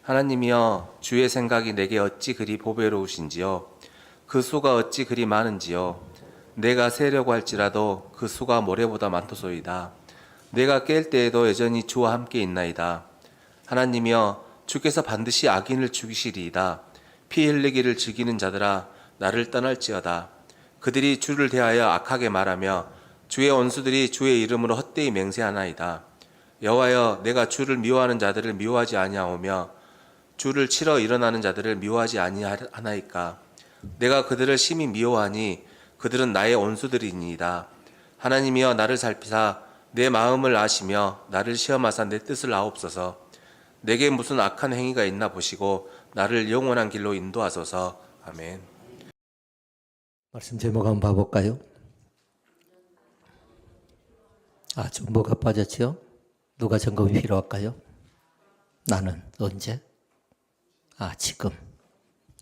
하나님이여, 주의 생각이 내게 어찌 그리 보배로우신지요. 그 수가 어찌 그리 많은지요. 내가 세려고 할지라도 그 수가 모래보다 많도소이다. 내가 깰 때에도 여전히 주와 함께 있나이다. 하나님이여, 주께서 반드시 악인을 죽이시리이다. 피 흘리기를 즐기는 자들아, 나를 떠날지어다. 그들이 주를 대하여 악하게 말하며 주의 원수들이 주의 이름으로 헛되이 맹세하나이다. 여호와여, 내가 주를 미워하는 자들을 미워하지 아니하오며 주를 치러 일어나는 자들을 미워하지 아니하나이까. 내가 그들을 심히 미워하니 그들은 나의 원수들이니이다. 하나님이여, 나를 살피사 내 마음을 아시며 나를 시험하사 내 뜻을 아옵소서. 내게 무슨 악한 행위가 있나 보시고 나를 영원한 길로 인도하소서. 아멘. 말씀 제목 한번 봐볼까요? 좀 뭐가 빠졌죠? 누가 점검이 필요할까요? 나는 언제? 지금.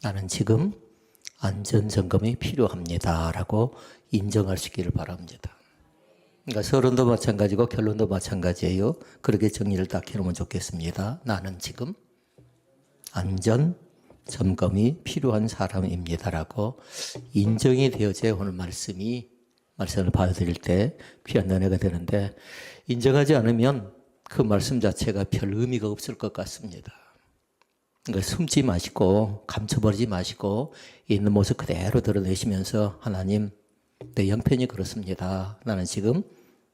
나는 지금 안전점검이 필요합니다. 라고 인정할 수 있기를 바랍니다. 그러니까 서론도 마찬가지고 결론도 마찬가지예요. 그렇게 정리를 딱 해놓으면 좋겠습니다. 나는 지금 안전점검이 필요한 사람입니다라고 인정이 되어져야 오늘 말씀을 받아들일 때 귀한 은혜가 되는데, 인정하지 않으면 그 말씀 자체가 별 의미가 없을 것 같습니다. 그러니까 숨지 마시고 감춰버리지 마시고 있는 모습 그대로 드러내시면서, 하나님, 내 형편이 그렇습니다. 나는 지금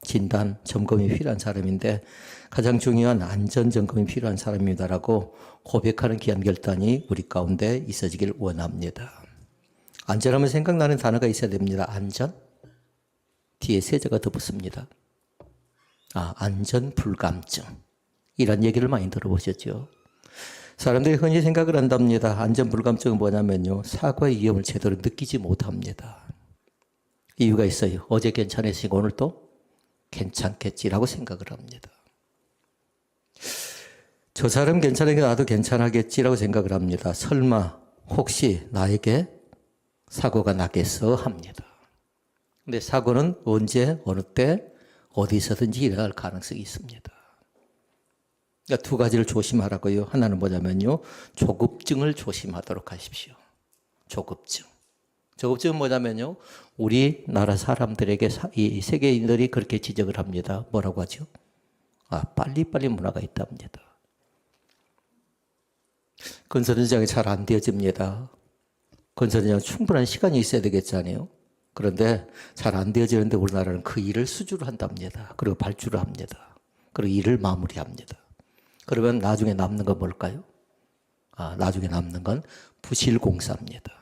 진단, 점검이 필요한 사람인데 가장 중요한 안전 점검이 필요한 사람입니다라고 고백하는 귀한 결단이 우리 가운데 있어지길 원합니다. 안전하면 생각나는 단어가 있어야 됩니다. 안전? 뒤에 세자가 더 붙습니다. 안전 불감증. 이런 얘기를 많이 들어보셨죠? 사람들이 흔히 생각을 한답니다. 안전 불감증은 뭐냐면요, 사고의 위험을 제대로 느끼지 못합니다. 이유가 있어요. 어제 괜찮았으니까 오늘 또 괜찮겠지라고 생각을 합니다. 저 사람 괜찮으니까 나도 괜찮아겠지라고 생각을 합니다. 설마 혹시 나에게 사고가 나겠어 합니다. 근데 사고는 언제, 어느 때, 어디서든지 일어날 가능성이 있습니다. 그러니까 두 가지를 조심하라고요. 하나는 뭐냐면요, 조급증을 조심하도록 하십시오. 조급증. 조급증은 뭐냐면요, 우리나라 사람들에게 이 세계인들이 그렇게 지적을 합니다. 뭐라고 하죠? 빨리빨리 문화가 있답니다. 건설 현장이 잘 안 되어집니다. 건설 현장 충분한 시간이 있어야 되겠잖아요. 그런데 잘 안 되어지는데 우리나라는 그 일을 수주를 한답니다. 그리고 발주를 합니다. 그리고 일을 마무리합니다. 그러면 나중에 남는 건 뭘까요? 나중에 남는 건 부실공사입니다.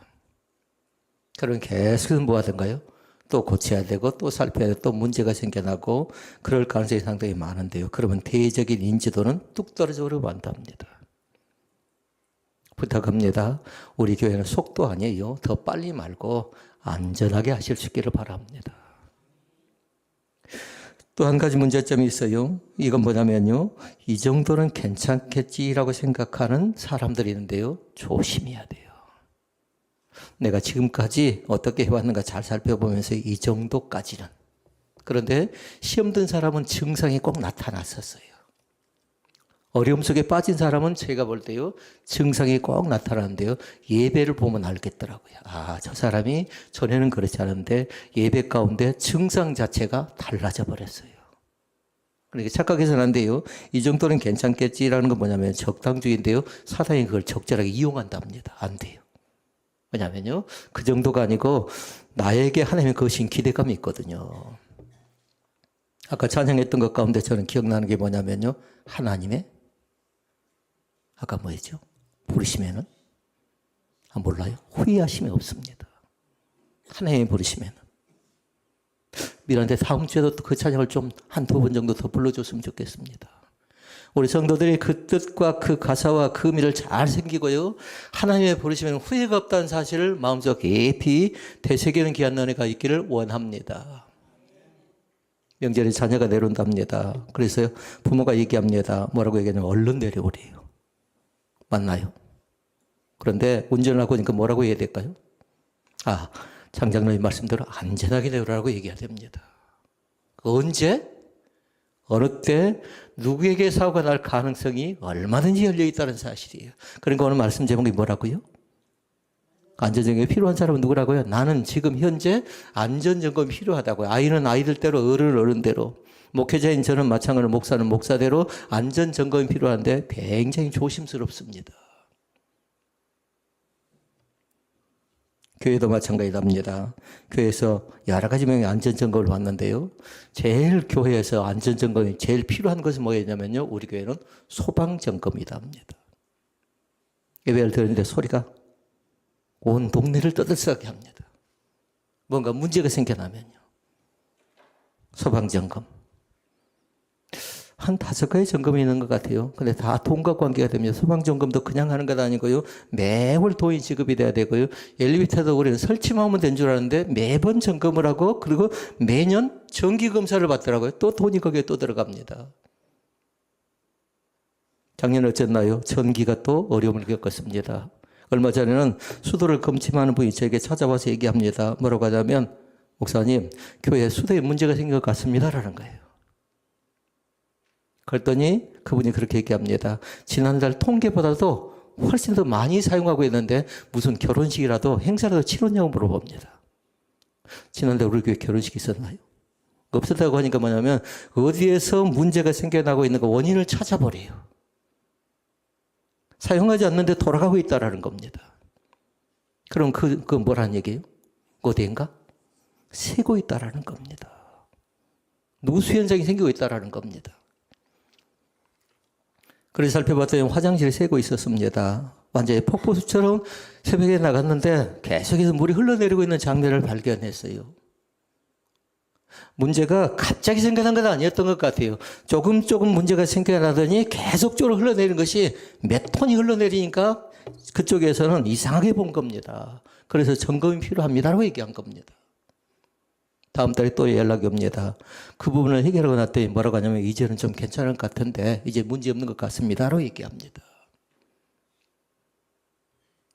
그러면 계속해서 뭐 하던가요? 또 고쳐야 되고 또 살펴야 되고 또 문제가 생겨나고 그럴 가능성이 상당히 많은데요. 그러면 대외적인 인지도는 뚝 떨어져 버려만답니다. 부탁합니다. 우리 교회는 속도 아니에요. 더 빨리 말고 안전하게 하실 수 있기를 바랍니다. 또 한 가지 문제점이 있어요. 이건 뭐냐면요, 이 정도는 괜찮겠지라고 생각하는 사람들이 있는데요, 조심해야 돼요. 내가 지금까지 어떻게 해왔는가 잘 살펴보면서 이 정도까지는. 그런데 시험 든 사람은 증상이 꼭 나타났었어요. 어려움 속에 빠진 사람은 제가 볼 때요, 증상이 꼭 나타나는데요, 예배를 보면 알겠더라고요. 저 사람이 전에는 그렇지 않은데 예배 가운데 증상 자체가 달라져 버렸어요. 그러니까 착각해서는 안 돼요. 이 정도는 괜찮겠지라는 건 뭐냐면 적당주의인데요, 사단이 그걸 적절하게 이용한답니다. 안 돼요. 왜냐면요, 그 정도가 아니고 나에게 하나님의 거신 기대감이 있거든요. 아까 찬양했던 것 가운데 저는 기억나는 게 뭐냐면요, 하나님의 아까 뭐였죠? 부르시면은 몰라요? 후회하심이 없습니다. 하나님이 부르시면은. 미란데 다음 주에도 그 찬양을 좀 한 두 번 정도 더 불러줬으면 좋겠습니다. 우리 성도들이 그 뜻과 그 가사와 그 의미를 잘 생기고요, 하나님의 부르시면 후회가 없다는 사실을 마음속 깊이 되새기는 귀한 은혜가 있기를 원합니다. 명절에 자녀가 내려온답니다. 그래서 부모가 얘기합니다. 뭐라고 얘기하냐면 얼른 내려오래요. 맞나요? 그런데 운전을 하고 오니까 뭐라고 해야 될까요? 장장로님 말씀대로 안전하게 내려오라고 얘기해야 됩니다. 언제? 어느 때 누구에게 사고가 날 가능성이 얼마든지 열려 있다는 사실이에요. 그러니까 오늘 말씀 제목이 뭐라고요? 안전점검이 필요한 사람은 누구라고요? 나는 지금 현재 안전점검이 필요하다고요. 아이는 아이들대로, 어른은 어른대로, 목회자인 저는 마찬가지로, 목사는 목사대로 안전점검이 필요한데 굉장히 조심스럽습니다. 교회도 마찬가지랍니다. 교회에서 여러 가지 명의 안전점검을 받는데요. 제일 교회에서 안전점검이 제일 필요한 것은 뭐였냐면요. 우리 교회는 소방점검이다 합니다. 예배를 드리는데 소리가 온 동네를 떠들썩하게 합니다. 뭔가 문제가 생겨나면요. 소방점검. 한 5가지 점검이 있는 것 같아요. 근데 다 돈과 관계가 됩니다. 소방점검도 그냥 하는 것 아니고요. 매월 돈이 지급이 돼야 되고요. 엘리베이터도 우리는 설치만 하면 된 줄 알았는데 매번 점검을 하고 그리고 매년 정기검사를 받더라고요. 또 돈이 거기에 또 들어갑니다. 작년에 어쨌나요? 전기가 또 어려움을 겪었습니다. 얼마 전에는 수도를 검침하는 분이 저에게 찾아와서 얘기합니다. 뭐라고 하냐면 목사님, 교회에 수도에 문제가 생긴 것 같습니다라는 거예요. 그랬더니 그분이 그렇게 얘기합니다. 지난달 통계보다도 훨씬 더 많이 사용하고 있는데 무슨 결혼식이라도 행사라도 치렀냐고 물어봅니다. 지난달 우리 교회 결혼식이 있었나요? 없었다고 하니까 뭐냐면 어디에서 문제가 생겨나고 있는가 원인을 찾아버려요. 사용하지 않는데 돌아가고 있다라는 겁니다. 그럼 그 뭐라는 얘기예요? 어디인가? 새고 있다라는 겁니다. 누수 현상이 생기고 있다라는 겁니다. 그래서 살펴봤더니 화장실에 새고 있었습니다. 완전히 폭포수처럼 새벽에 나갔는데 계속해서 물이 흘러내리고 있는 장면을 발견했어요. 문제가 갑자기 생겨난 건 아니었던 것 같아요. 조금 문제가 생겨나더니 계속적으로 흘러내리는 것이 몇 톤이 흘러내리니까 그쪽에서는 이상하게 본 겁니다. 그래서 점검이 필요합니다라고 얘기한 겁니다. 다음 달에 또 연락이 옵니다. 그 부분을 해결하고 났더니 뭐라고 하냐면 이제는 좀 괜찮은 것 같은데 이제 문제 없는 것 같습니다라고 얘기합니다.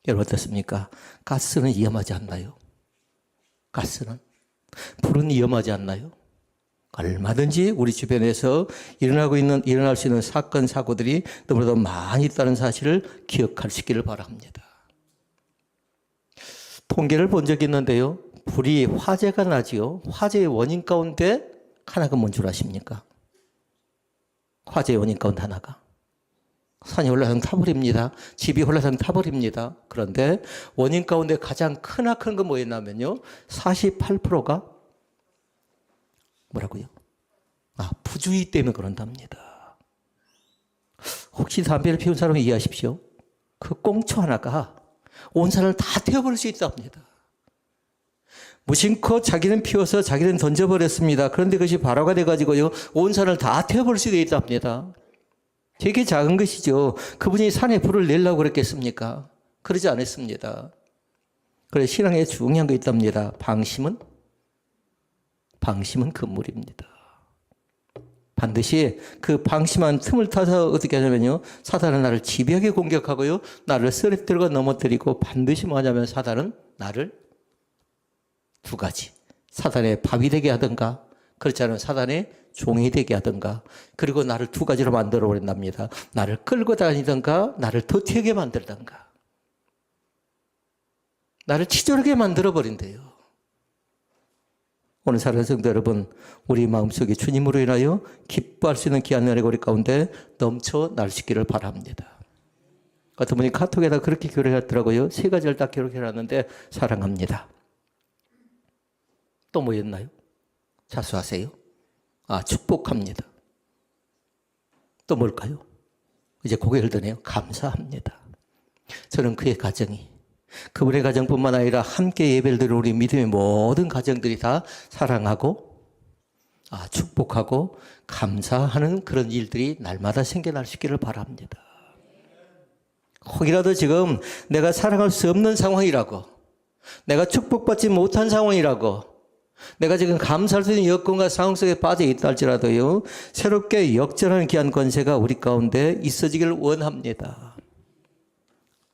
여러분 어떻습니까? 가스는 위험하지 않나요? 가스는? 불은 위험하지 않나요? 얼마든지 우리 주변에서 일어날 수 있는 사건, 사고들이 너무나도 많이 있다는 사실을 기억하시기를 바랍니다. 통계를 본 적이 있는데요. 불이 화재가 나지요. 화재의 원인 가운데 하나가 뭔 줄 아십니까? 화재의 원인 가운데 하나가 산이 올라서 타버립니다. 집이 올라서 타버립니다. 그런데 원인 가운데 가장 크나큰 건 뭐였냐면요. 48%가 뭐라고요? 부주의 때문에 그런답니다. 혹시 담배를 피운 사람을 이해하십시오. 그 꽁초 하나가 온 산을 다 태워버릴 수 있답니다. 무심코 자기는 피워서 자기는 던져버렸습니다. 그런데 그것이 발화가 돼가지고요. 온 산을 다 태워버릴 수 있답니다. 되게 작은 것이죠. 그분이 산에 불을 내려고 그랬겠습니까? 그러지 않았습니다. 그래서 신앙에 중요한 거 있답니다. 방심은 금물입니다. 반드시 그 방심한 틈을 타서 어떻게 하냐면요. 사단은 나를 집요하게 공격하고요. 나를 쓰러뜨리고 넘어뜨리고 반드시 뭐냐면 사단은 나를 두 가지. 사단의 밥이 되게 하든가 그렇지 않으면 사단의 종이 되게 하든가 그리고 나를 두 가지로 만들어 버린답니다. 나를 끌고 다니든가 나를 더티게 만들든가 나를 치졸하게 만들어 버린대요. 오늘 사랑하는 성도 여러분, 우리 마음속에 주님으로 인하여 기뻐할 수 있는 귀한 은혜가 우리 가운데 넘쳐 날 수 있기를 바랍니다. 어떤 분이 카톡에다 그렇게 기록했더라고요. 3가지를 딱 기록해놨는데 사랑합니다. 또 뭐였나요? 자수하세요. 축복합니다. 또 뭘까요? 이제 고개를 드네요. 감사합니다. 저는 그의 가정이 그분의 가정뿐만 아니라 함께 예배를 드리는 우리 믿음의 모든 가정들이 다 사랑하고 축복하고 감사하는 그런 일들이 날마다 생겨날 수 있기를 바랍니다. 혹이라도 지금 내가 사랑할 수 없는 상황이라고 내가 축복받지 못한 상황이라고 내가 지금 감사할 수 있는 여건과 상황 속에 빠져 있다 할지라도요. 새롭게 역전하는 귀한 권세가 우리 가운데 있어지기를 원합니다.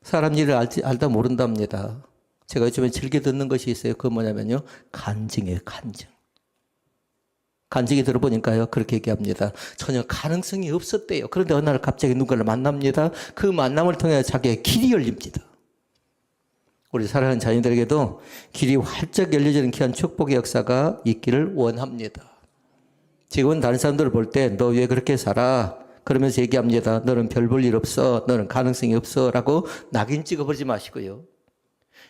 사람 일을 알다 모른답니다. 제가 요즘에 즐겨 듣는 것이 있어요. 그건 뭐냐면요. 간증이에요. 간증. 간증이 들어보니까요. 그렇게 얘기합니다. 전혀 가능성이 없었대요. 그런데 어느 날 갑자기 누군가를 만납니다. 그 만남을 통해 자기의 길이 열립니다. 우리 사랑하는 자녀들에게도 길이 활짝 열려지는 귀한 축복의 역사가 있기를 원합니다. 지금은 다른 사람들을 볼 때 너 왜 그렇게 살아? 그러면서 얘기합니다. 너는 별 볼 일 없어. 너는 가능성이 없어. 라고 낙인 찍어버리지 마시고요.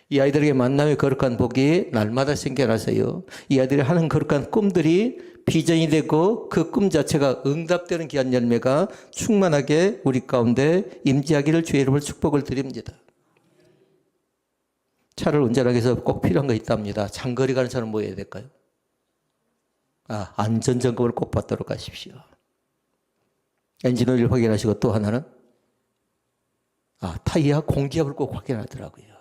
이 아이들에게 만남의 거룩한 복이 날마다 생겨나서요. 이 아이들이 하는 거룩한 꿈들이 비전이 되고 그 꿈 자체가 응답되는 귀한 열매가 충만하게 우리 가운데 임재하기를 주의 이름으로 축복을 드립니다. 차를 운전하기 위해서 꼭 필요한 거 있답니다. 장거리 가는 차는 뭐 해야 될까요? 안전점검을 꼭 받도록 하십시오. 엔진 오일 확인하시고 또 하나는 타이어 공기압을 꼭 확인하더라고요.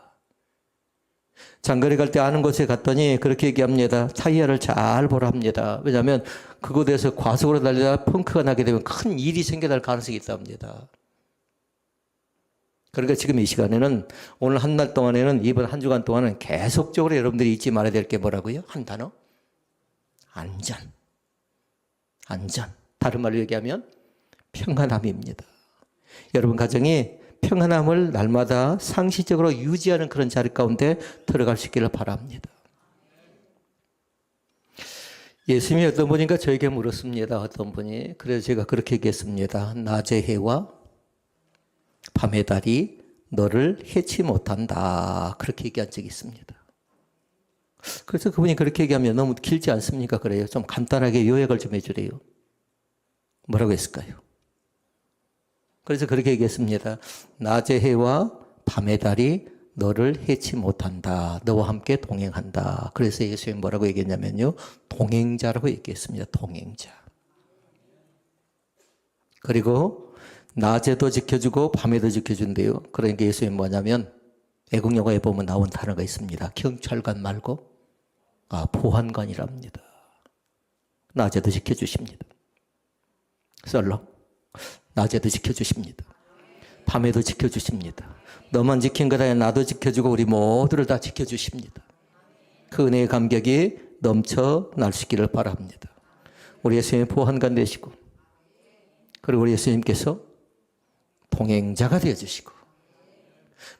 장거리 갈 때 아는 곳에 갔더니 그렇게 얘기합니다. 타이어를 잘 보라 합니다. 왜냐하면 그곳에서 과속으로 달리다 펑크가 나게 되면 큰 일이 생겨날 가능성이 있답니다. 그러니까 지금 이 시간에는 오늘 한 날 동안에는 이번 한 주간 동안은 계속적으로 여러분들이 잊지 말아야 될 게 뭐라고요? 한 단어? 안전. 안전. 다른 말로 얘기하면 평안함입니다. 여러분 가정이 평안함을 날마다 상시적으로 유지하는 그런 자리 가운데 들어갈 수 있기를 바랍니다. 예수님이 어떤 분인가 저에게 물었습니다. 어떤 분이. 그래서 제가 그렇게 얘기했습니다. 낮의 해와 밤의 달이 너를 해치 못한다. 그렇게 얘기한 적이 있습니다. 그래서 그분이 그렇게 얘기하면 너무 길지 않습니까? 그래요. 좀 간단하게 요약을 좀 해주래요. 뭐라고 했을까요? 그래서 그렇게 얘기했습니다. 낮의 해와 밤의 달이 너를 해치 못한다. 너와 함께 동행한다. 그래서 예수님이 뭐라고 얘기했냐면요. 동행자라고 얘기했습니다. 동행자. 그리고 낮에도 지켜주고 밤에도 지켜준대요. 그러니까 예수님이 뭐냐면 애국 영화에 보면 나온 단어가 있습니다. 경찰관 말고 보안관이랍니다. 낮에도 지켜주십니다. 썰렁. 낮에도 지켜주십니다. 밤에도 지켜주십니다. 너만 지킨 것 아니라 나도 지켜주고 우리 모두를 다 지켜주십니다. 그 은혜의 감격이 넘쳐날 수 있기를 바랍니다. 우리 예수님의 보안관 되시고 그리고 우리 예수님께서 동행자가 되어주시고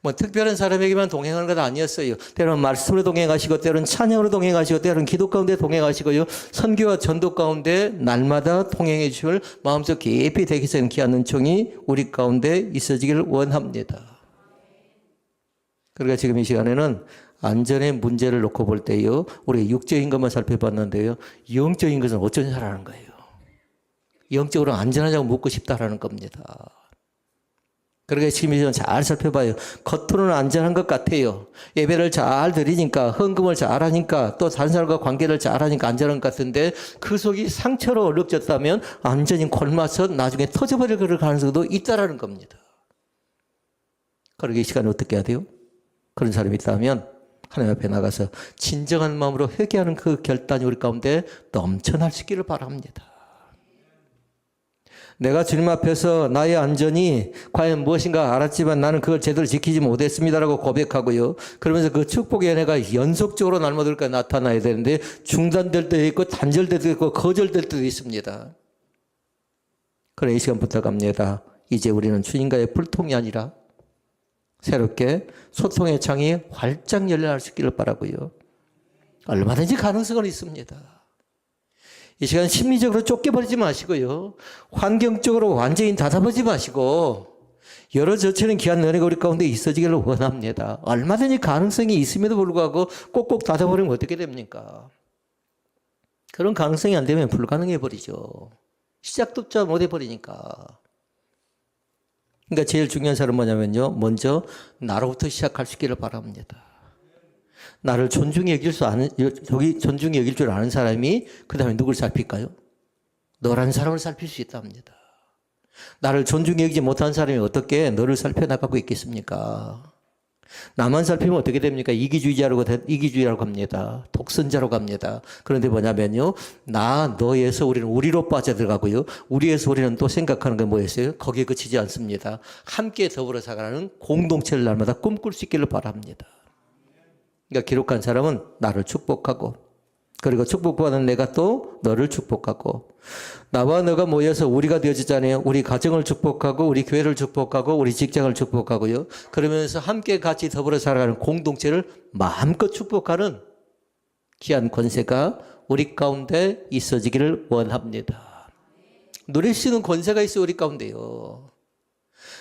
뭐 특별한 사람에게만 동행하는 건 아니었어요. 때로는 말씀으로 동행하시고 때로는 찬양으로 동행하시고 때로는 기도 가운데 동행하시고요. 선교와 전도 가운데 날마다 동행해 주실 마음속 깊이 되기서 귀한 은총이 우리 가운데 있어지기를 원합니다. 그러니까 지금 이 시간에는 안전의 문제를 놓고 볼 때요. 우리 육적인 것만 살펴봤는데요. 영적인 것은 어쩐 잘하는 거예요. 영적으로 안전하자고 묻고 싶다라는 겁니다. 그러니까 지금 이제 잘 살펴봐요. 겉으로는 안전한 것 같아요. 예배를 잘 드리니까, 헌금을 잘 하니까, 또 다른 사람과 관계를 잘 하니까 안전한 것 같은데 그 속이 상처로 얼룩졌다면 완전히 골마서 나중에 터져버릴 그럴 가능성도 있다라는 겁니다. 그러게 이 시간에 어떻게 해야 돼요? 그런 사람이 있다면 하나님 앞에 나가서 진정한 마음으로 회개하는 그 결단이 우리 가운데 넘쳐날 수 있기를 바랍니다. 내가 주님 앞에서 나의 안전이 과연 무엇인가 알았지만 나는 그걸 제대로 지키지 못했습니다라고 고백하고요. 그러면서 그 축복의 은혜가 연속적으로 날마다 나타나야 되는데 중단될 때도 있고 단절될 때도 있고 거절될 때도 있습니다. 그래 이 시간부터 갑니다. 이제 우리는 주님과의 불통이 아니라 새롭게 소통의 창이 활짝 열려날 수 있기를 바라고요. 얼마든지 가능성은 있습니다. 이 시간 심리적으로 쫓겨버리지 마시고요. 환경적으로 완전히 닫아버리지 마시고 여러 저체는 귀한 은혜가 우리 가운데 있어지기를 원합니다. 얼마든지 가능성이 있음에도 불구하고 꼭꼭 닫아버리면 어떻게 됩니까? 그런 가능성이 안 되면 불가능해버리죠. 시작도 못해버리니까. 그러니까 제일 중요한 사람은 뭐냐면요. 먼저 나로부터 시작할 수 있기를 바랍니다. 나를 존중히 여길 줄 아는 사람이 그 다음에 누굴 살필까요? 너라는 사람을 살필 수 있답니다. 나를 존중히 여기지 못하는 사람이 어떻게 너를 살펴나가고 있겠습니까? 나만 살피면 어떻게 됩니까? 이기주의라고 합니다. 독선자라고 합니다. 그런데 뭐냐면요. 너에서 우리는 우리로 빠져들어가고요. 우리에서 우리는 또 생각하는 게 뭐였어요? 거기에 그치지 않습니다. 함께 더불어 살아가는 공동체를 날마다 꿈꿀 수 있기를 바랍니다. 그러니까 기록한 사람은 나를 축복하고 그리고 축복받은 내가 또 너를 축복하고, 나와 너가 모여서 우리가 되어지잖아요. 우리 가정을 축복하고 우리 교회를 축복하고 우리 직장을 축복하고요. 그러면서 함께 같이 더불어 살아가는 공동체를 마음껏 축복하는 귀한 권세가 우리 가운데 있어지기를 원합니다. 누릴 수 있는 권세가 있어 우리 가운데요.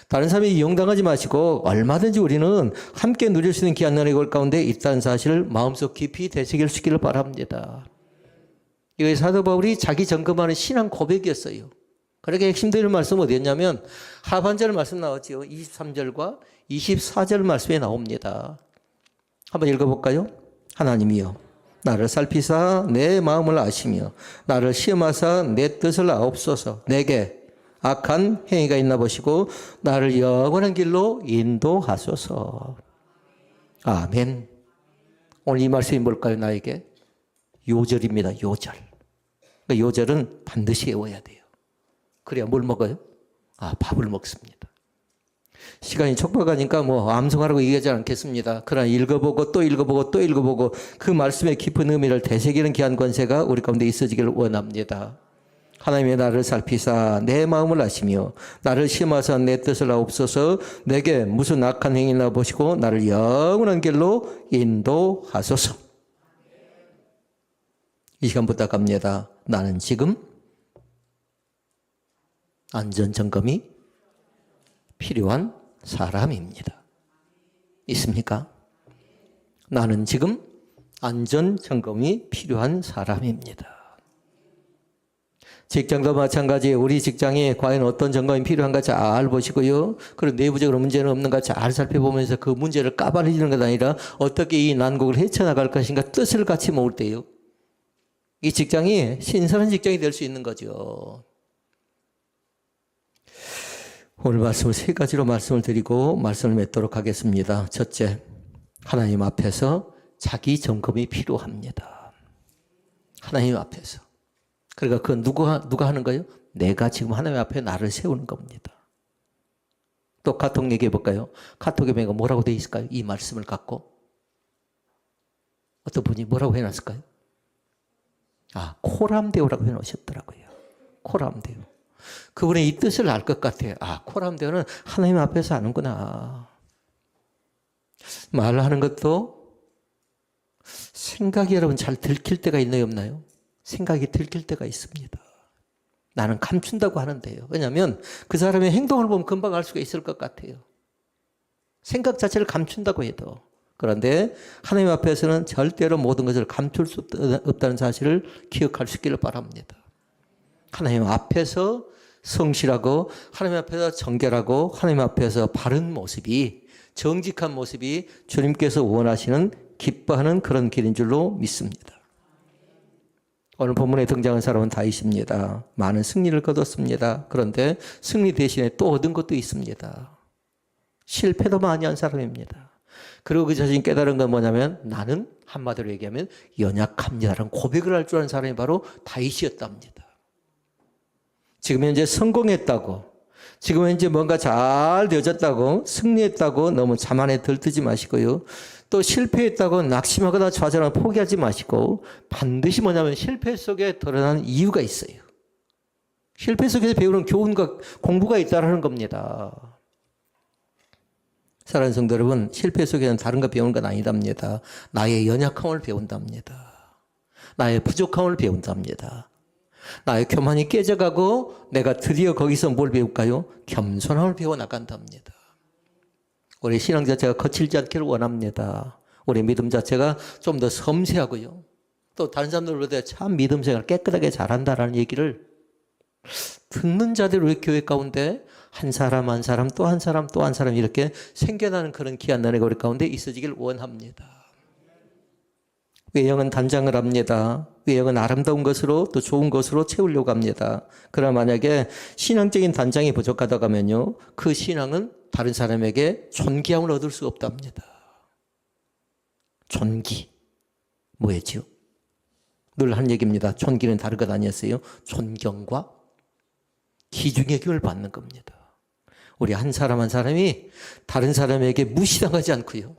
다른 사람이 이용당하지 마시고 얼마든지 우리는 함께 누릴 수 있는 귀한 은혜가 우리 가운데 있다는 사실을 마음속 깊이 되새길 바랍니다. 이거 사도 바울이 자기 점검하는 신앙 고백이었어요. 그렇게 핵심되는 말씀은 어디였냐면 하반절 말씀 나왔죠. 23절과 24절 말씀에 나옵니다. 한번 읽어볼까요? 하나님이여 나를 살피사 내 마음을 아시며 나를 시험하사 내 뜻을 아옵소서. 내게 악한 행위가 있나 보시고 나를 영원한 길로 인도하소서. 아멘. 오늘 이 말씀이 뭘까요? 나에게 요절입니다. 요절. 그러니까 요절은 반드시 외워야 돼요. 그래야 뭘 먹어요? 밥을 먹습니다. 시간이 촉박하니까 암송하라고 얘기하지 않겠습니다. 그러나 읽어보고 또 읽어보고 또 읽어보고 그 말씀의 깊은 의미를 되새기는 귀한 권세가 우리 가운데 있어지기를 원합니다. 하나님의 나를 살피사 내 마음을 아시며 나를 시험하사 내 뜻을 아옵소서. 내게 무슨 악한 행위나 보시고 나를 영원한 길로 인도하소서. 이 시간 부탁합니다. 나는 지금 안전점검이 필요한 사람입니다. 있습니까? 나는 지금 안전점검이 필요한 사람입니다. 직장도 마찬가지예요. 우리 직장에 과연 어떤 점검이 필요한가 잘 보시고요. 그리고 내부적으로 문제는 없는가 잘 살펴보면서 그 문제를 까발리는 것 아니라 어떻게 이 난국을 헤쳐나갈 것인가 뜻을 같이 모을 때요. 이 직장이 신선한 직장이 될 수 있는 거죠. 오늘 말씀을 세 가지로 말씀을 드리고 말씀을 맺도록 하겠습니다. 첫째, 하나님 앞에서 자기 점검이 필요합니다. 하나님 앞에서. 그러니까 그건 누가 하는 거예요? 내가 지금 하나님 앞에 나를 세우는 겁니다. 또 카톡 얘기해 볼까요? 카톡에 뭐라고 되어 있을까요? 이 말씀을 갖고 어떤 분이 뭐라고 해놨을까요? 코람데오라고 해놓으셨더라고요. 코람데오. 그분의 이 뜻을 알 것 같아요. 코람데오는 하나님 앞에서 하는구나. 말을 하는 것도 생각이 여러분 잘 들킬 때가 있나요, 없나요? 생각이 들킬 때가 있습니다. 나는 감춘다고 하는데요. 왜냐하면 그 사람의 행동을 보면 금방 알 수가 있을 것 같아요. 생각 자체를 감춘다고 해도. 그런데 하나님 앞에서는 절대로 모든 것을 감출 수 없다는 사실을 기억할 수 있기를 바랍니다. 하나님 앞에서 성실하고 하나님 앞에서 정결하고 하나님 앞에서 바른 모습이 정직한 모습이 주님께서 원하시는 기뻐하는 그런 길인 줄로 믿습니다. 오늘 본문에 등장한 사람은 다윗입니다. 많은 승리를 거뒀습니다. 그런데 승리 대신에 또 얻은 것도 있습니다. 실패도 많이 한 사람입니다. 그리고 그 자신이 깨달은 건 뭐냐면 나는 한마디로 얘기하면 연약합니다라는 고백을 할 줄 아는 사람이 바로 다윗이었답니다. 지금 현재 성공했다고, 지금 현재 뭔가 잘 되어졌다고, 승리했다고 너무 자만에 들뜨지 마시고요. 또 실패했다고 낙심하거나 좌절하거나 포기하지 마시고 반드시 뭐냐면 실패 속에 드러나는 이유가 있어요. 실패 속에서 배우는 교훈과 공부가 있다는 겁니다. 사랑하는 성도 여러분, 실패 속에는 다른 거 배우는 건 아니답니다. 나의 연약함을 배운답니다. 나의 부족함을 배운답니다. 나의 교만이 깨져가고 내가 드디어 거기서 뭘 배울까요? 겸손함을 배워나간답니다. 우리 신앙 자체가 거칠지 않기를 원합니다. 우리 믿음 자체가 좀 더 섬세하고요. 또 다른 사람들보다 참 믿음 생활 깨끗하게 잘한다라는 얘기를 듣는 자들 우리 교회 가운데 한 사람 한 사람 또 한 사람 또 한 사람 이렇게 생겨나는 그런 귀한 은혜가 우리 가운데 있어지길 원합니다. 외형은 단장을 합니다. 외형은 아름다운 것으로 또 좋은 것으로 채우려고 합니다. 그러나 만약에 신앙적인 단장이 부족하다고 하면요, 그 신앙은 다른 사람에게 존귀함을 얻을 수 없답니다. 존귀. 뭐였지요? 늘 한 얘기입니다. 존귀는 다른 것 아니었어요? 존경과 기중의 교를 받는 겁니다. 우리 한 사람 한 사람이 다른 사람에게 무시당하지 않고요.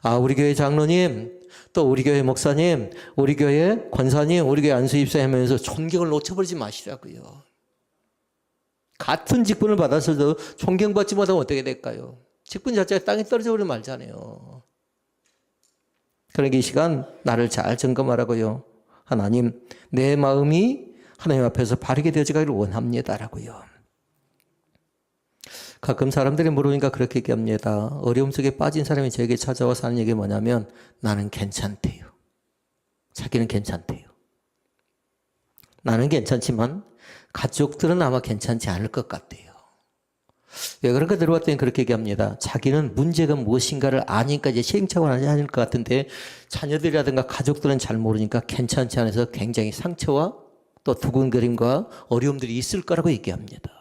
아, 우리 교회 장로님, 또 우리 교회 목사님, 우리 교회 권사님, 우리 교회 안수입사 하면서 존경을 놓쳐버리지 마시라고요. 같은 직분을 받았어도 존경받지 못하면 어떻게 될까요? 직분 자체가 땅에 떨어져 버리면 말잖아요. 그러니까 이 시간 나를 잘 점검하라고요. 하나님, 내 마음이 하나님 앞에서 바르게 되어지기를 원합니다라고요. 가끔 사람들이 물으니까 그렇게 얘기합니다. 어려움 속에 빠진 사람이 저에게 찾아와서 하는 얘기 뭐냐면 나는 괜찮대요. 자기는 괜찮대요. 나는 괜찮지만 가족들은 아마 괜찮지 않을 것 같대요. 왜 그런가 들어봤더니 그렇게 얘기합니다. 자기는 문제가 무엇인가를 아니까 이제 시행착오를 하지 않을 것 같은데 자녀들이라든가 가족들은 잘 모르니까 괜찮지 않아서 굉장히 상처와 또 두근거림과 어려움들이 있을 거라고 얘기합니다.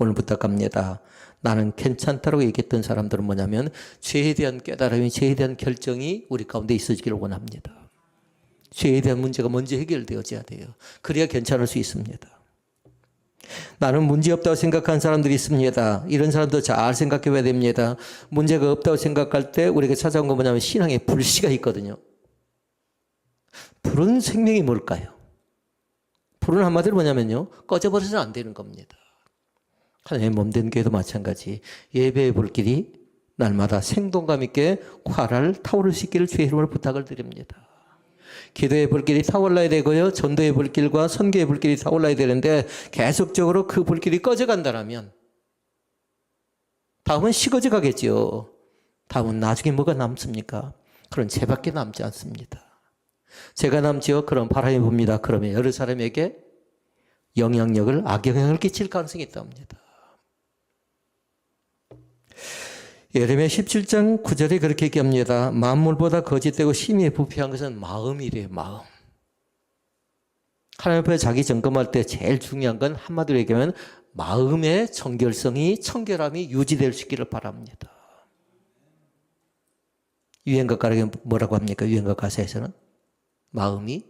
오늘 부탁합니다. 나는 괜찮다라고 얘기했던 사람들은 뭐냐면 죄에 대한 깨달음이, 죄에 대한 결정이 우리 가운데 있어지기를 원합니다. 죄에 대한 문제가 먼저 해결되어져야 돼요. 그래야 괜찮을 수 있습니다. 나는 문제없다고 생각하는 사람들이 있습니다. 이런 사람도 잘 생각해 봐야 됩니다. 문제가 없다고 생각할 때 우리가 찾아온 건 뭐냐면 신앙의 불씨가 있거든요. 불은 생명이 뭘까요? 불은 한마디로 뭐냐면요, 꺼져버려서는 안 되는 겁니다. 하나님의 몸된 교회도 마찬가지. 예배의 불길이 날마다 생동감 있게 활활 타오를 수 있기를 주의 이름으로 부탁을 드립니다. 기도의 불길이 타올라야 되고요. 전도의 불길과 선교의 불길이 타올라야 되는데 계속적으로 그 불길이 꺼져간다면 다음은 식어져 가겠죠. 다음은 나중에 뭐가 남습니까? 그런 죄밖에 남지 않습니다. 죄가 남지요. 그럼 바람이 붑니다. 그러면 여러 사람에게 영향력을, 악영향을 끼칠 가능성이 있답니다. 예레미야 17장 9절에 그렇게 얘기합니다. 만물보다 거짓되고 심히 부패한 것은 마음이래요. 마음. 하나님 앞에 자기 점검할 때 제일 중요한 건 한마디로 얘기하면 마음의 청결성이, 청결함이 유지될 수 있기를 바랍니다. 유행가가락에 뭐라고 합니까? 유행가 가사에서는 마음이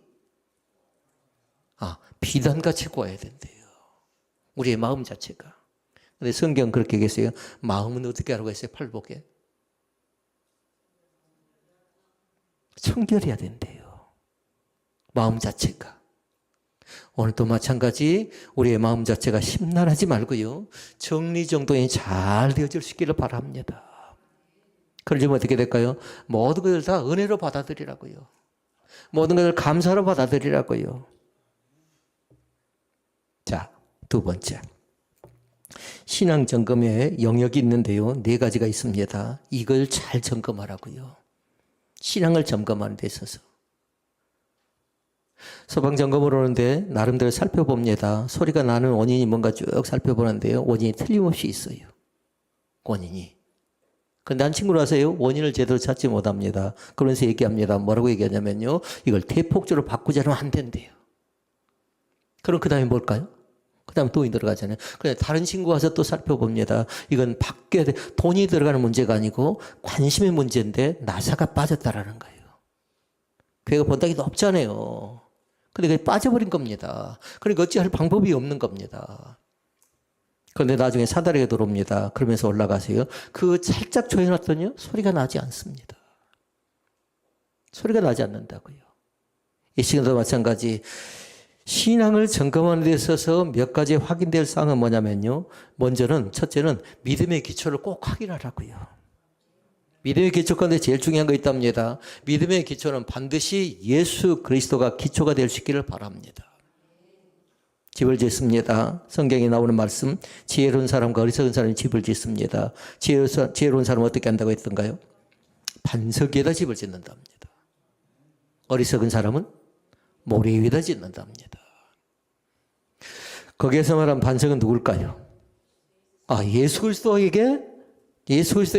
비단같이 고와야 된대요. 우리의 마음 자체가. 근데 성경 그렇게 얘기했어요. 마음은 어떻게 하라고 했어요? 팔복에. 청결해야 된대요. 마음 자체가. 오늘도 마찬가지 우리의 마음 자체가 심란하지 말고요. 정리정돈이 잘 되어질 수 있기를 바랍니다. 그러려면 어떻게 될까요? 모든 것을 다 은혜로 받아들이라고요. 모든 것을 감사로 받아들이라고요. 자, 두 번째. 신앙 점검에 영역이 있는데요. 4가지가 있습니다. 이걸 잘 점검하라고요. 신앙을 점검하는 데 있어서. 소방 점검을 오는데 나름대로 살펴봅니다. 소리가 나는 원인이 뭔가 쭉 살펴보는데요. 원인이 틀림없이 있어요. 원인이. 근데 한 친구로 하세요. 원인을 제대로 찾지 못합니다. 그러면서 얘기합니다. 뭐라고 얘기하냐면요. 이걸 대폭적으로 바꾸지 않으면 안 된대요. 그럼 그 다음에 뭘까요? 그 다음에 돈이 들어가잖아요. 그런데 다른 친구 와서 또 살펴봅니다. 이건 바뀌어야 돼. 돈이 들어가는 문제가 아니고 관심의 문제인데 나사가 빠졌다라는 거예요. 교회가 번덕이 높잖아요. 근데 그게 빠져버린 겁니다. 그러니까 어찌할 방법이 없는 겁니다. 그런데 나중에 사다리가 들어옵니다. 그러면서 올라가세요. 그 살짝 조여놨더니요. 소리가 나지 않습니다. 소리가 나지 않는다고요. 이 시간도 마찬가지. 신앙을 점검하는 데 있어서 몇 가지 확인될 사항은 뭐냐면요. 먼저는 첫째는 믿음의 기초를 꼭 확인하라고요. 믿음의 기초 가운데 제일 중요한 거 있답니다. 믿음의 기초는 반드시 예수 그리스도가 기초가 될 수 있기를 바랍니다. 집을 짓습니다. 성경에 나오는 말씀, 지혜로운 사람과 어리석은 사람이 집을 짓습니다. 지혜로운 사람은 어떻게 한다고 했던가요? 반석 위에다 집을 짓는답니다. 어리석은 사람은 모래 위에다 짓는답니다. 거기에서 말한 반석은 누굴까요? 예수 그리스도의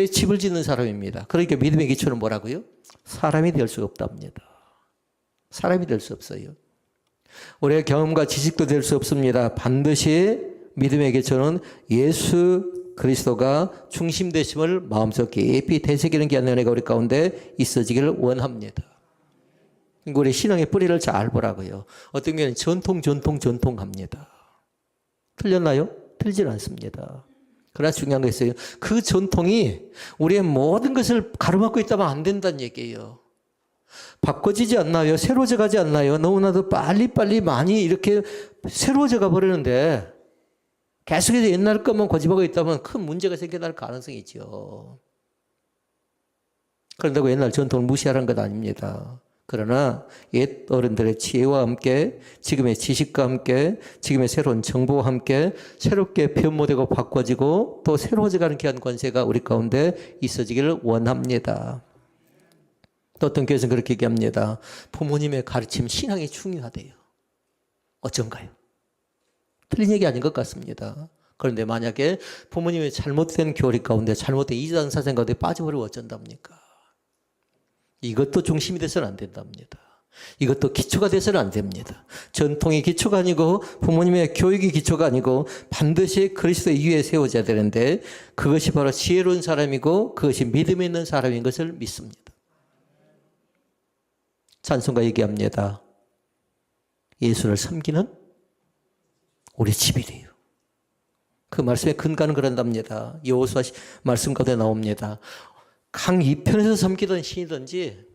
집을 짓는 사람입니다. 그러니까 믿음의 기초는 뭐라고요? 사람이 될 수가 없답니다. 사람이 될 수 없어요. 우리의 경험과 지식도 될 수 없습니다. 반드시 믿음의 기초는 예수 그리스도가 중심 되심을 마음속 깊이 되새기는 귀한 은혜가 우리 가운데 있어지기를 원합니다. 우리 신앙의 뿌리를 잘 보라고요. 어떤 경우는 전통합니다. 틀렸나요? 틀리진 않습니다. 그러나 중요한 거 있어요. 그 전통이 우리의 모든 것을 가로막고 있다면 안 된다는 얘기예요. 바꿔지지 않나요? 새로워져 가지 않나요? 너무나도 빨리빨리 많이 이렇게 새로워져 가 버리는데 계속해서 옛날 것만 고집하고 있다면 큰 문제가 생겨날 가능성이 있죠. 그런다고 옛날 전통을 무시하라는 것 아닙니다. 그러나 옛 어른들의 지혜와 함께 지금의 지식과 함께 지금의 새로운 정보와 함께 새롭게 변모되고 바꿔지고 또 새로워져가는 귀한 권세가 우리 가운데 있어지기를 원합니다. 또 어떤 교회에서는 그렇게 얘기합니다. 부모님의 가르침, 신앙이 중요하대요. 어쩐가요? 틀린 얘기 아닌 것 같습니다. 그런데 만약에 부모님의 잘못된 교리 가운데 잘못된 이단 사상 가운데 빠져버리면 어쩐답니까? 이것도 중심이 돼서는 안 된답니다. 이것도 기초가 돼서는 안 됩니다. 전통이 기초가 아니고 부모님의 교육이 기초가 아니고 반드시 그리스도의 위에 세워져야 되는데 그것이 바로 지혜로운 사람이고 그것이 믿음이 있는 사람인 것을 믿습니다. 찬송가 얘기합니다. 예수를 섬기는 우리 집이래요. 그 말씀의 근간은 그런답니다. 여호수아 말씀 가운데 나옵니다. 강 이편에서 섬기던 신이든지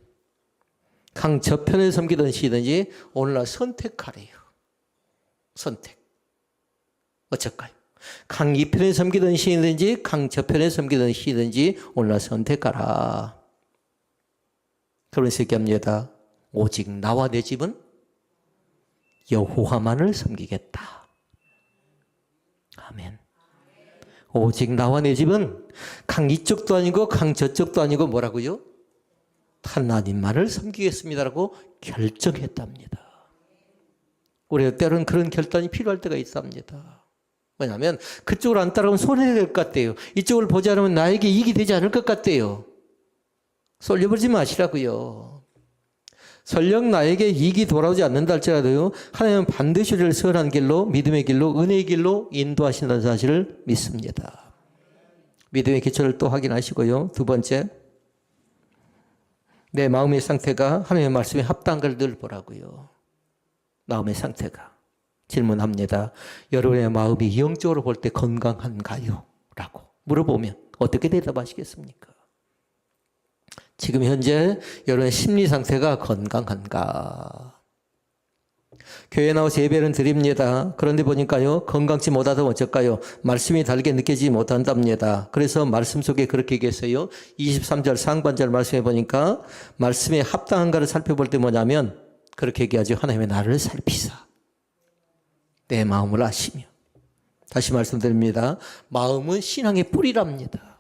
강 저편에서 섬기던 신이든지 오늘날 선택하래요. 선택. 어쩔까요? 강 이편에서 섬기던 신이든지 강 저편에서 섬기던 신이든지 오늘날 선택하라. 그러면서 얘기합니다. 오직 나와 내 집은 여호와만을 섬기겠다. 아멘. 오직 나와 내 집은 강 이쪽도 아니고 강 저쪽도 아니고 뭐라고요? 하나님만을 섬기겠습니다라고 결정했답니다. 우리가 때로는 그런 결단이 필요할 때가 있습니다. 왜냐하면 그쪽을 안 따라가면 손해가 될 것 같아요. 이쪽을 보지 않으면 나에게 이익이 되지 않을 것 같아요. 쏠려버리지 마시라고요. 설령 나에게 이익이 돌아오지 않는다 할지라도요, 하나님은 반드시 우리를 선한 길로, 믿음의 길로, 은혜의 길로 인도하신다는 사실을 믿습니다. 믿음의 기초를 또 확인하시고요. 두 번째, 내 마음의 상태가 하나님의 말씀에 합당한가를 늘 보라고요. 마음의 상태가. 질문합니다. 여러분의 마음이 영적으로 볼 때 건강한가요? 라고 물어보면 어떻게 대답하시겠습니까? 지금 현재 여러분의 심리 상태가 건강한가? 교회에 나와서 예배는 드립니다. 그런데 보니까요, 건강치 못하다면 어쩔까요? 말씀이 다르게 느껴지지 못한답니다. 그래서 말씀 속에 그렇게 얘기했어요. 23절 상반절 말씀해 보니까 말씀에 합당한가를 살펴볼 때 뭐냐면 그렇게 얘기하죠. 하나님의 나를 살피사 내 마음을 아시며. 다시 말씀드립니다. 마음은 신앙의 뿌리랍니다.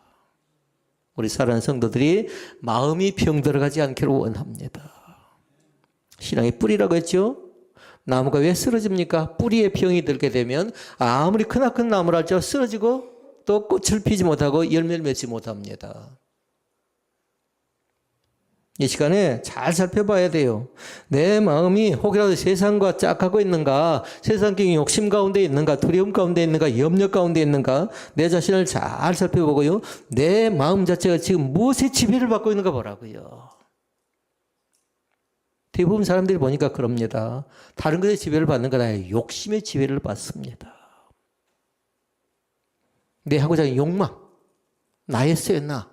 우리 사랑하는 성도들이 마음이 병들어가지 않기를 원합니다. 신앙의 뿌리라고 했죠. 나무가 왜 쓰러집니까? 뿌리에 병이 들게 되면 아무리 크나큰 나무라 할지라도 쓰러지고 또 꽃을 피지 못하고 열매를 맺지 못합니다. 이 시간에 잘 살펴봐야 돼요. 내 마음이 혹이라도 세상과 짝하고 있는가, 세상적인 욕심 가운데 있는가, 두려움 가운데 있는가, 염려 가운데 있는가, 내 자신을 잘 살펴보고요. 내 마음 자체가 지금 무엇의 지배를 받고 있는가 보라고요. 대부분 사람들이 보니까 그럽니다. 다른 것의 지배를 받는 건 아니에요. 욕심의 지배를 받습니다. 내 하고자 하는 욕망, 나였어요, 나.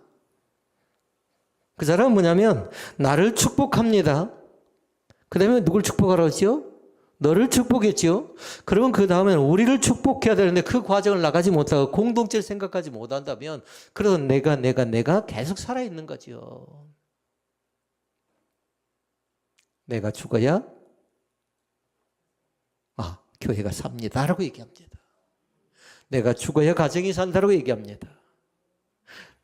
그 사람은 뭐냐면 나를 축복합니다. 그 다음에 누굴 축복하라고 했죠? 너를 축복했죠? 그러면 그 다음에는 우리를 축복해야 되는데 그 과정을 나가지 못하고 공동체를 생각하지 못한다면 그래서 내가 계속 살아있는 거죠. 내가 죽어야 교회가 삽니다 라고 얘기합니다. 내가 죽어야 가정이 산다라고 얘기합니다.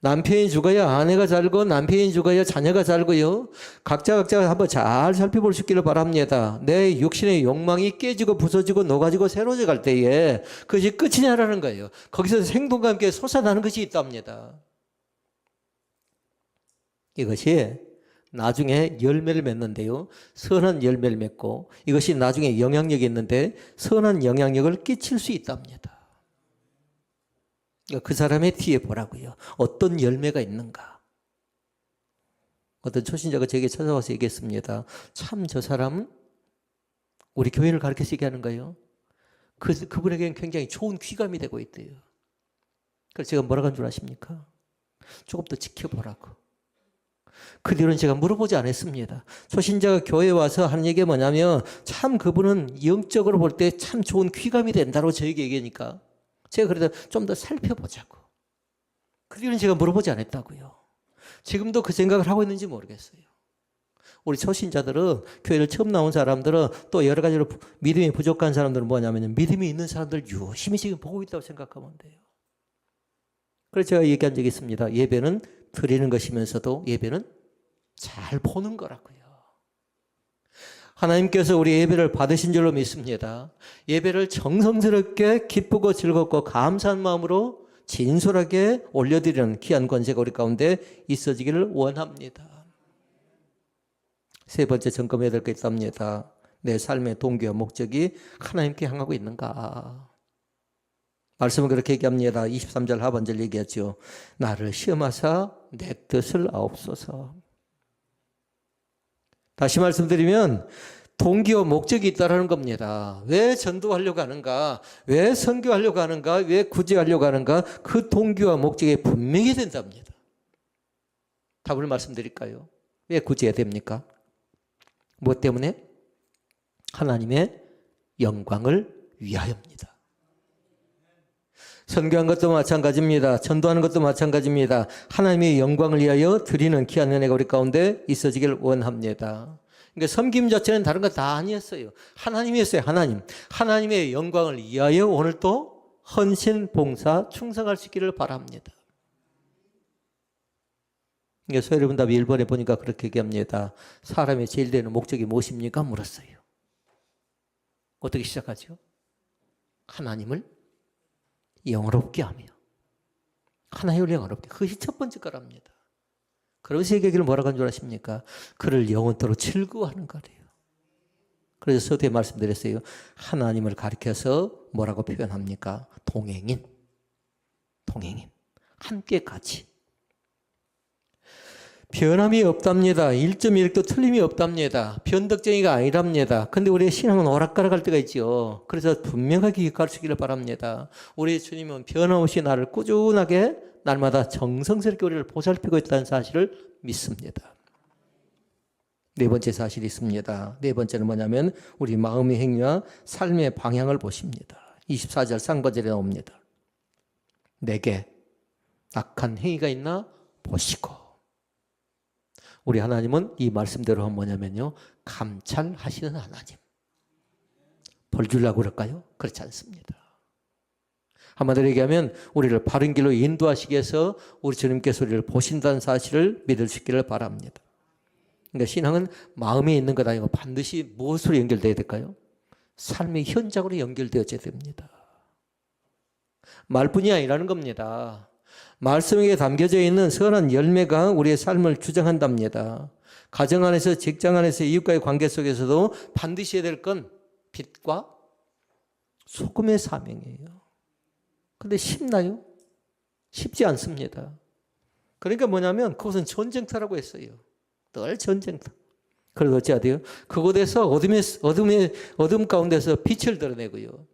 남편이 죽어야 아내가 살고 남편이 죽어야 자녀가 살고요. 각자 한번 잘 살펴볼 수 있기를 바랍니다. 내 육신의 욕망이 깨지고 부서지고 녹아지고 새로워져 갈 때에 그것이 끝이냐라는 거예요. 거기서 행동과 함께 솟아나는 것이 있답니다. 이것이 나중에 열매를 맺는데요. 선한 열매를 맺고 이것이 나중에 영향력이 있는데 선한 영향력을 끼칠 수 있답니다. 그 사람의 뒤에 보라고요. 어떤 열매가 있는가. 어떤 초신자가 제게 찾아와서 얘기했습니다. 참 저 사람은 우리 교회를 가르쳐서 얘기하는 거예요. 그분에게는 굉장히 좋은 귀감이 되고 있대요. 그래서 제가 뭐라고 한 줄 아십니까? 조금 더 지켜보라고. 그 뒤로는 제가 물어보지 않았습니다. 초신자가 교회에 와서 하는 얘기가 뭐냐면 참 그분은 영적으로 볼 때 참 좋은 귀감이 된다고 저에게 얘기하니까 제가 그래도 좀 더 살펴보자고. 그 뒤로는 제가 물어보지 않았다고요. 지금도 그 생각을 하고 있는지 모르겠어요. 우리 초신자들은 교회를 처음 나온 사람들은 또 여러 가지로 믿음이 부족한 사람들은 뭐냐면 믿음이 있는 사람들 유심히 지금 보고 있다고 생각하면 돼요. 그래서 제가 얘기한 적이 있습니다. 예배는 드리는 것이면서도 예배는 잘 보는 거라고요. 하나님께서 우리 예배를 받으신 줄로 믿습니다. 예배를 정성스럽게 기쁘고 즐겁고 감사한 마음으로 진솔하게 올려드리는 귀한 권세가 우리 가운데 있어지기를 원합니다. 세 번째 점검해야 될 게 있답니다. 내 삶의 동기와 목적이 하나님께 향하고 있는가? 말씀은 그렇게 얘기합니다. 23절 하반절 얘기하죠. 나를 시험하사 내 뜻을 아옵소서. 다시 말씀드리면 동기와 목적이 있다는 겁니다. 왜 전도하려고 하는가? 왜 선교하려고 하는가? 왜 구제하려고 하는가? 그 동기와 목적이 분명히 된답니다. 답을 말씀드릴까요? 왜 구제해야 됩니까? 무엇 때문에? 하나님의 영광을 위하여입니다. 선교한 것도 마찬가지입니다. 전도하는 것도 마찬가지입니다. 하나님의 영광을 위하여 드리는 귀한 은혜가 우리 가운데 있어지길 원합니다. 그러니까 섬김 자체는 다른 거 다 아니었어요. 하나님이었어요. 하나님의 영광을 위하여 오늘도 헌신, 봉사, 충성할 수 있기를 바랍니다. 그러니까 소여러분답이 1번에 보니까 그렇게 얘기합니다. 사람의 제일 되는 목적이 무엇입니까? 물었어요. 어떻게 시작하죠? 하나님을 영화롭게 하며 하나님을 영화롭게. 그것이 첫 번째 거랍니다. 그러면서 얘기를 뭐라고 한 줄 아십니까? 그를 영원토록 즐거워하는 거래요. 그래서 서두에 말씀드렸어요. 하나님을 가리켜서 뭐라고 표현합니까? 동행인. 함께 같이. 변함이 없답니다. 1.1도 틀림이 없답니다. 변덕쟁이가 아니랍니다. 근데 우리의 신앙은 오락가락할 때가 있죠. 그래서 분명하게 가르치기를 바랍니다. 우리 주님은 변함없이 나를 꾸준하게 날마다 정성스럽게 우리를 보살피고 있다는 사실을 믿습니다. 네 번째 사실이 있습니다. 네 번째는 뭐냐면 우리 마음의 행위와 삶의 방향을 보십니다. 24절 상반절에 나옵니다. 내게 악한 행위가 있나 보시고. 우리 하나님은 이 말씀대로 하면 뭐냐면요. 감찰하시는 하나님. 벌 주려고 그럴까요? 그렇지 않습니다. 한마디로 얘기하면 우리를 바른 길로 인도하시기 위해서 우리 주님께서 우리를 보신다는 사실을 믿을 수 있기를 바랍니다. 그러니까 신앙은 마음에 있는 것 아니고 반드시 무엇으로 연결되어야 될까요? 삶의 현장으로 연결되어져야 됩니다. 말뿐이 아니라는 겁니다. 말씀에 담겨져 있는 선한 열매가 우리의 삶을 규정한답니다. 가정 안에서, 직장 안에서, 이웃과의 관계 속에서도 반드시 해야 될 건 빛과 소금의 사명이에요. 근데 쉽나요? 쉽지 않습니다. 그러니까 뭐냐면 그것은 전쟁터라고 했어요. 늘 전쟁터. 그래서 어찌해야 돼요? 그곳에서 어둠 가운데서 빛을 드러내고요.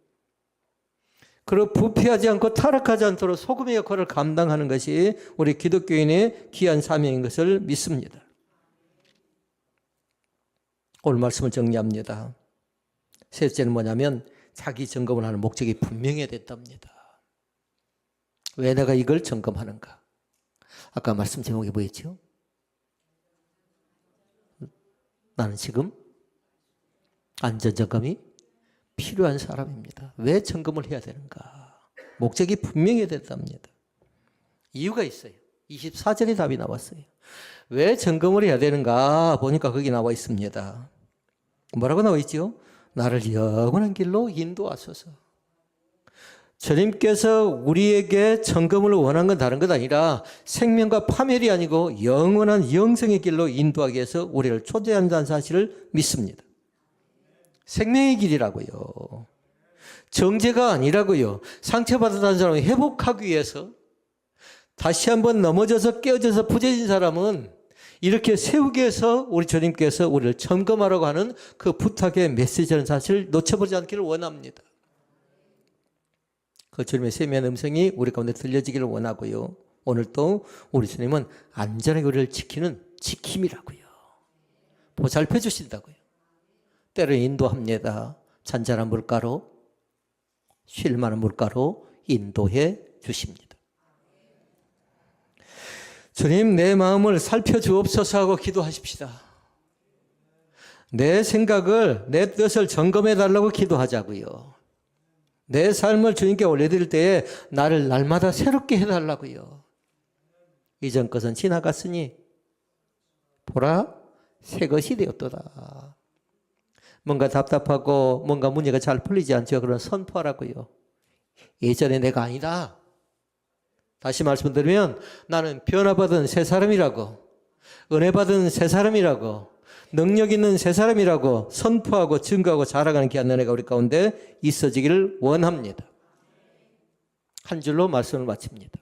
그리고 부패하지 않고 타락하지 않도록 소금의 역할을 감당하는 것이 우리 기독교인의 귀한 사명인 것을 믿습니다. 오늘 말씀을 정리합니다. 셋째는 뭐냐면 자기 점검을 하는 목적이 분명해야 된답니다. 왜 내가 이걸 점검하는가? 아까 말씀 제목이 뭐였죠? 나는 지금 안전점검이 필요한 사람입니다. 왜 점검을 해야 되는가? 목적이 분명해야 된답니다. 이유가 있어요. 24절에 답이 나왔어요. 왜 점검을 해야 되는가? 보니까 거기 나와 있습니다. 뭐라고 나와 있죠? 나를 영원한 길로 인도하소서. 주님께서 우리에게 점검을 원한 건 다른 것 아니라 생명과 파멸이 아니고 영원한 영생의 길로 인도하기 위해서 우리를 초대한다는 사실을 믿습니다. 생명의 길이라고요. 정죄가 아니라고요. 상처받았다는 사람을 회복하기 위해서 다시 한번 넘어져서 깨어져서 부재진 사람은 이렇게 세우기 위해서 우리 주님께서 우리를 점검하라고 하는 그 부탁의 메시지라는 사실을 놓쳐버리지 않기를 원합니다. 그 주님의 세미한 음성이 우리 가운데 들려지기를 원하고요. 오늘 또 우리 주님은 안전하게 우리를 지키는 지킴이라고요. 보살펴 주신다고요. 때를 인도합니다. 잔잔한 물가로, 쉴 만한 물가로 인도해 주십니다. 주님, 내 마음을 살펴주옵소서 하고 기도하십시다. 내 생각을, 내 뜻을 점검해 달라고 기도하자고요. 내 삶을 주님께 올려드릴 때에 나를 날마다 새롭게 해달라고요. 이전 것은 지나갔으니 보라 새 것이 되었도다. 뭔가 답답하고 뭔가 문제가 잘 풀리지 않죠. 그런 선포하라고요. 예전에 내가 아니다. 다시 말씀드리면 나는 변화받은 새 사람이라고, 은혜 받은 새 사람이라고, 능력 있는 새 사람이라고 선포하고 증거하고 자라가는 귀한 은혜가 우리 가운데 있어지기를 원합니다. 한 줄로 말씀을 마칩니다.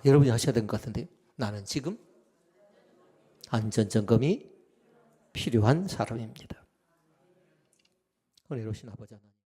여러분이 하셔야 될 것 같은데요. 나는 지금 안전점검이 필요한 사람입니다. 은혜로우신 아버지 하나님.